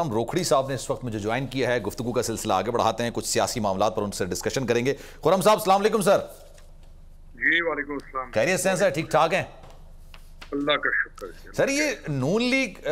रोखड़ी साहब ने इस वक्त मुझे ज्वाइन किया है। गुफ्तगू का सिलसिला आगे बढ़ाते हैं, कुछ सियासी मामलात पर उनसे डिस्कशन करेंगे। खुर्रम साहब अस्सलाम वालेकुम सर। जी वालेकुम अस्सलाम। खैरियत से हैं सर? ठीक ठाक हैं? अल्लाह का शुक्र है सर। ये नून लीग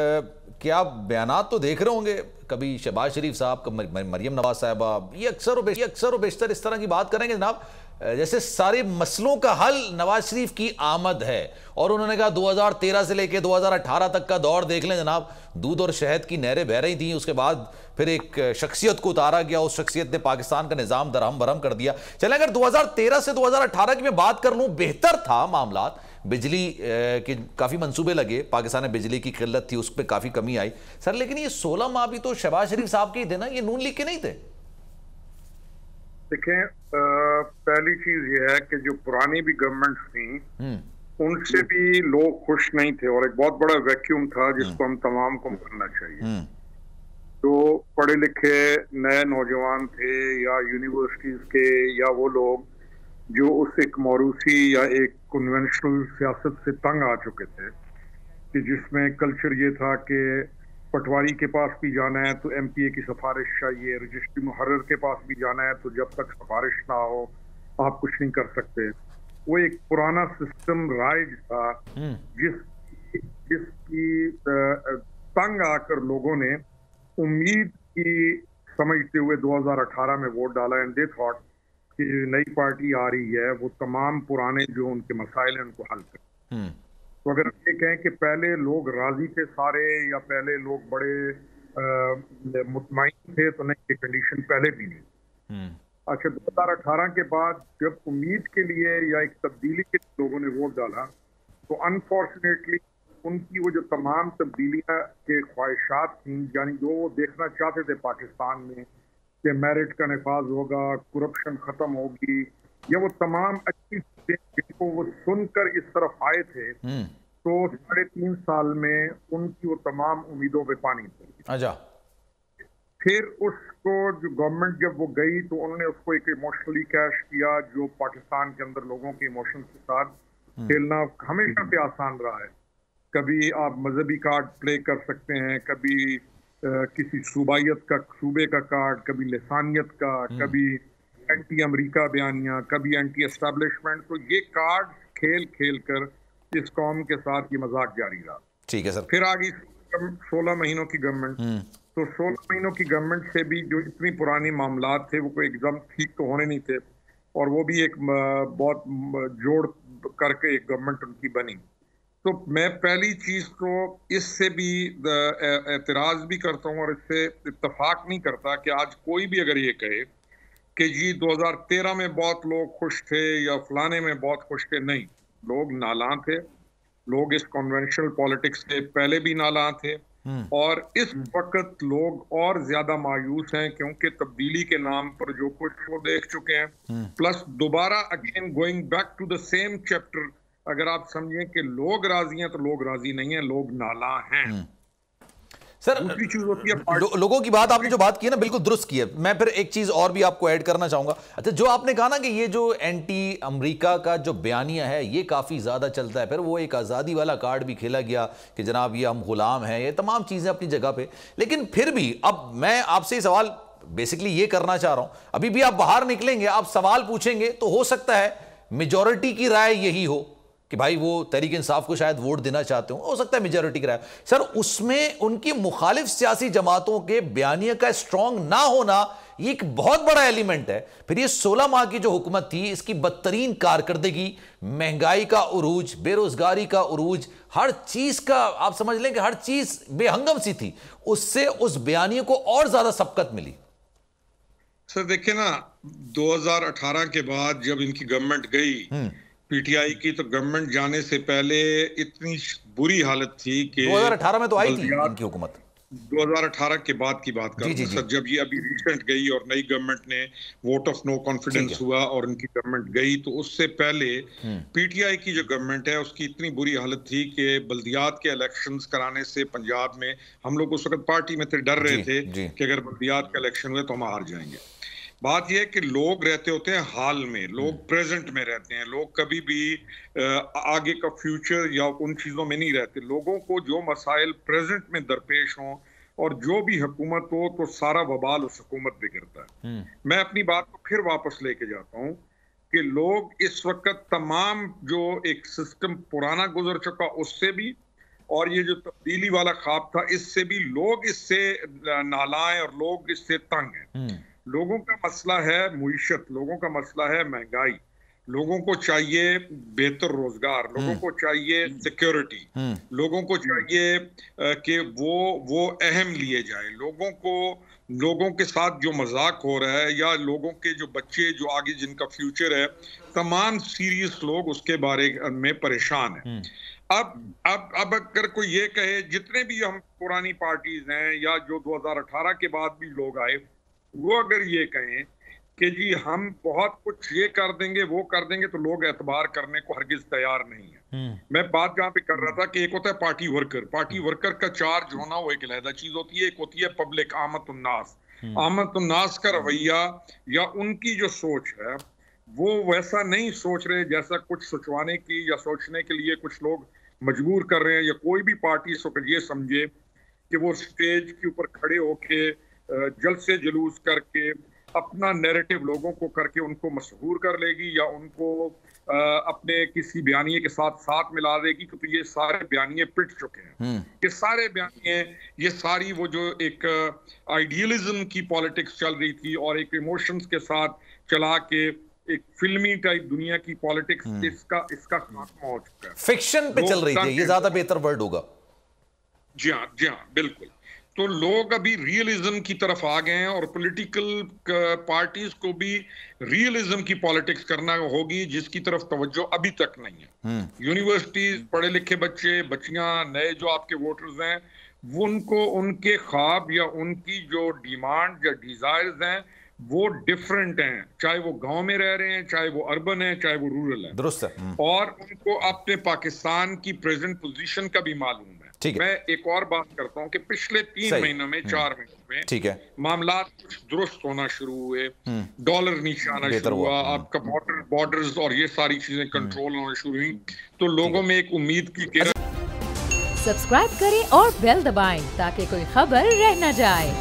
के आप बयानात तो देख रहे होंगे, कभी शहबाज शरीफ साहब, कभी मरियम नवाज साहिबा, ये अक्सर व बेशतर इस तरह की बात करेंगे जनाब जैसे सारे मसलों का हल नवाज शरीफ की आमद है। और उन्होंने कहा 2013 से लेकर 2018 तक का दौर देख लें जनाब, दूध और शहद की नहरें बह रही थी। उसके बाद फिर एक शख्सियत को उतारा गया, उस शख्सियत ने पाकिस्तान का निज़ाम दरहम बरहम कर दिया। चले अगर 2013 से 2018 की मैं बात कर लूँ, बेहतर था मामलात। बिजली के काफ़ी मंसूबे लगे, पाकिस्तान में बिजली की किल्लत थी, उस पर काफ़ी कमी आई सर। लेकिन ये 16 माह भी तो शहबाज शरीफ साहब के ही थे ना, ये नून लीग के नहीं थे। देखें, पहली चीज ये है कि जो पुरानी भी गवर्नमेंट्स थी उनसे भी लोग खुश नहीं थे और एक बहुत बड़ा वैक्यूम था जिसको हम तमाम को भरना चाहिए। जो पढ़े लिखे नए नौजवान थे या यूनिवर्सिटीज के या वो लोग जो उस एक मौरूसी या एक कन्वेंशनल सियासत से तंग आ चुके थे कि जिसमें कल्चर ये था कि पटवारी के पास भी जाना है तो एमपीए की सिफारिश चाहिए, रजिस्ट्री मुहर्रर के पास भी जाना है तो जब तक सिफारिश ना हो आप कुछ नहीं कर सकते। वो एक पुराना सिस्टम राइज था जिसकी तंग आकर लोगों ने उम्मीद की समझते हुए 2018 में वोट डाला एंड दे थॉट कि नई पार्टी आ रही है वो तमाम पुराने जो उनके मसाइल हैं उनको हल करे। तो अगर ये कहें कि पहले लोग राजी थे सारे या पहले लोग बड़े मुतमईन थे, तो नहीं, ये कंडीशन पहले भी नहीं। अच्छा, 2018 के बाद जब उम्मीद के लिए या एक तब्दीली के लोगों ने वोट डाला तो अनफॉर्चुनेटली उनकी वो जो तमाम तब्दीलियां के ख्वाहिशात थी, यानी जो वो देखना चाहते थे पाकिस्तान में कि मेरिट का नफाज होगा, करप्शन खत्म होगी, या वो तमाम अच्छी चीजें जिनको वो सुनकर इस तरफ आए थे, तो 3.5 साल में उनकी वो तमाम उम्मीदों पे पानी पड़ गया। फिर उसको जो गवर्नमेंट जब वो गई तो उन्होंने उसको एक इमोशनली कैश किया, जो पाकिस्तान के अंदर लोगों के इमोशंस के साथ खेलना हमेशा से आसान रहा है। कभी आप मजहबी कार्ड प्ले कर सकते हैं, कभी किसी सूबे का कार्ड, कभी लिसानियत का, कभी एंटी अमेरिका बयानियां, कभी एंटी एस्टैब्लिशमेंट। तो ये कार्ड खेल खेल कर इस कौम के साथ ये मजाक जारी रहा। ठीक है सर। फिर आ गई 16 महीनों की गवर्नमेंट। तो 16 महीनों की गवर्नमेंट से भी जो इतनी पुरानी मामलात थे वो कोई एकदम ठीक तो होने नहीं थे, और वो भी एक बहुत जोड़ करके एक गवर्नमेंट उनकी बनी। तो मैं पहली चीज तो इससे भी एतराज भी करता हूँ और इससे इत्तेफाक नहीं करता कि आज कोई भी अगर ये कहे कि जी 2013 में बहुत लोग खुश थे या फलाने में बहुत खुश थे। नहीं, लोग नालां थे, लोग इस कन्वेंशनल पॉलिटिक्स से पहले भी नालां थे, और इस वक्त लोग और ज्यादा मायूस हैं क्योंकि तब्दीली के नाम पर जो कुछ वो देख चुके हैं, प्लस दोबारा again going back to the same chapter. अगर आप समझें कि लोग राजी हैं तो लोग राजी नहीं हैं, लोग नालां हैं। सर, लोगों की बात आपने जो बात की है ना, बिल्कुल दुरुस्त की है। मैं फिर एक चीज और भी आपको ऐड करना चाहूंगा। अच्छा, जो आपने कहा ना कि ये जो एंटी अमेरिका का जो बयानिया है ये काफी ज्यादा चलता है, फिर वो एक आजादी वाला कार्ड भी खेला गया कि जनाब ये हम गुलाम हैं, ये तमाम चीजें अपनी जगह पे। लेकिन फिर भी अब मैं आपसे सवाल बेसिकली ये करना चाह रहा हूं, अभी भी आप बाहर निकलेंगे, आप सवाल पूछेंगे तो हो सकता है मेजोरिटी की राय यही हो कि भाई वो तहरीक इंसाफ को शायद वोट देना चाहते हो सकता है मेजॉरिटी का राय। सर, उसमें उनकी मुखालिफ सियासी जमातों के बयानिया का स्ट्रांग ना होना ये एक बहुत बड़ा एलिमेंट है। फिर ये 16 माह की जो हुकूमत थी इसकी बदतरीन कारकर्दगी, महंगाई का उरूज, बेरोजगारी का उरूज, हर चीज का आप समझ लें कि हर चीज बेहंगम सी थी, उससे उस बयानिया को और ज्यादा सबकत मिली। सर देखिए ना, 2018 के बाद जब इनकी गवर्नमेंट गई पीटीआई की, तो गवर्नमेंट जाने से पहले इतनी बुरी हालत थी कि 2018 में तो आई थी इनकी हुकूमत। 2018 के बाद की बात कर रहा हूं सर, जब ये अभी रिसेंट गई और नई गवर्नमेंट ने वोट ऑफ नो कॉन्फिडेंस हुआ और उनकी गवर्नमेंट गई, तो उससे पहले पीटीआई की जो गवर्नमेंट है उसकी इतनी बुरी हालत थी कि बल्दियात के इलेक्शंस कराने से पंजाब में हम लोग उस वक्त पार्टी में थे, डर रहे थे कि अगर बल्दियात के इलेक्शन हुए तो हम हार जाएंगे। बात यह है कि लोग रहते होते हैं हाल में, लोग प्रेजेंट में रहते हैं, लोग कभी भी आगे का फ्यूचर या उन चीजों में नहीं रहते। लोगों को जो मसाइल प्रेजेंट में दरपेश हों اور جو بھی حکومت ہو تو سارا وبال اس حکومت پہ گرتا ہے. میں اپنی بات کو پھر واپس لے کے جاتا ہوں کہ لوگ اس وقت تمام جو ایک سسٹم پرانا گزر چکا اس سے بھی اور یہ جو تبدیلی والا خواب تھا اس سے بھی لوگ اس سے نالائیں اور لوگ اس سے تنگ ہیں. لوگوں کا مسئلہ ہے معیشت, لوگوں کا مسئلہ ہے مہنگائی, لوگوں کو چاہیے بہتر روزگار, لوگوں کو چاہیے سیکیورٹی, لوگوں کو چاہیے کہ وہ اہم لیے جائے, لوگوں کے ساتھ جو مذاق ہو رہا ہے یا لوگوں کے جو بچے جو آگے جن کا فیوچر ہے, تمام سیریس لوگ اس کے بارے میں پریشان ہیں. اب اگر کوئی یہ کہے, جتنے بھی ہم پرانی پارٹیز ہیں یا جو 2018 کے بعد بھی لوگ آئے, وہ اگر یہ کہیں کہ جی ہم بہت کچھ یہ کر دیں گے وہ کر دیں گے, تو لوگ اعتبار کرنے کو ہرگز تیار نہیں ہیں. میں بات جہاں پہ کر رہا تھا کہ ایک ہوتا ہے پارٹی ورکر کا چارج ہونا, وہ ایک علیحدہ چیز ہوتی ہے. ایک ہوتی ہے پبلک عامت الناس کا رویہ یا ان کی جو سوچ ہے وہ ویسا نہیں سوچ رہے جیسا کچھ سوچوانے کی یا سوچنے کے لیے کچھ لوگ مجبور کر رہے ہیں. یا کوئی بھی پارٹی اس وقت یہ سمجھے کہ وہ سٹیج کے اوپر کھڑے ہو کے جلسے جلوس کر کے اپنا نیریٹو لوگوں کو کر کے ان کو مسحور کر لے گی یا ان کو اپنے کسی بیانیے کے ساتھ ملا دے گی, کیونکہ یہ سارے بیانیے پٹ چکے ہیں. یہ سارے بیانیے, یہ ساری وہ جو ایک آئیڈیلزم کی پالیٹکس چل رہی تھی اور ایک ایموشنز کے ساتھ چلا کے ایک فلمی ٹائپ دنیا کی پالیٹکس, اس کا خاتمہ ہو چکا ہے. فکشن پہ چل رہی تھی, یہ زیادہ بہتر ورڈ ہوگا. جی ہاں بالکل. تو لوگ ابھی ریئلزم کی طرف آ گئے ہیں اور پولیٹیکل پارٹیز کو بھی ریئلزم کی پالیٹکس کرنا ہوگی, جس کی طرف توجہ ابھی تک نہیں ہے. یونیورسٹیز, پڑھے لکھے بچے بچیاں, نئے جو آپ کے ووٹرز ہیں, وہ ان کو ان کے خواب یا ان کی جو ڈیمانڈ یا ڈیزائرز ہیں وہ ڈیفرنٹ ہیں, چاہے وہ گاؤں میں رہ رہے ہیں, چاہے وہ اربن ہیں, چاہے وہ رورل ہیں. درست ہے. اور ان کو اپنے پاکستان کی پریزنٹ پوزیشن کا بھی معلوم ہے. میں ایک اور بات کرتا ہوں کہ پچھلے 3 مہینوں میں 4 مہینوں میں معاملات کچھ درست ہونا شروع ہوئے, ڈالر نیچے آنا شروع ہوا, آپ کا بارڈرز اور یہ ساری چیزیں کنٹرول ہونا شروع ہوئی, تو لوگوں میں ایک امید کی کرن. سبسکرائب کریں اور بیل دبائیں تاکہ کوئی خبر رہ نہ جائے.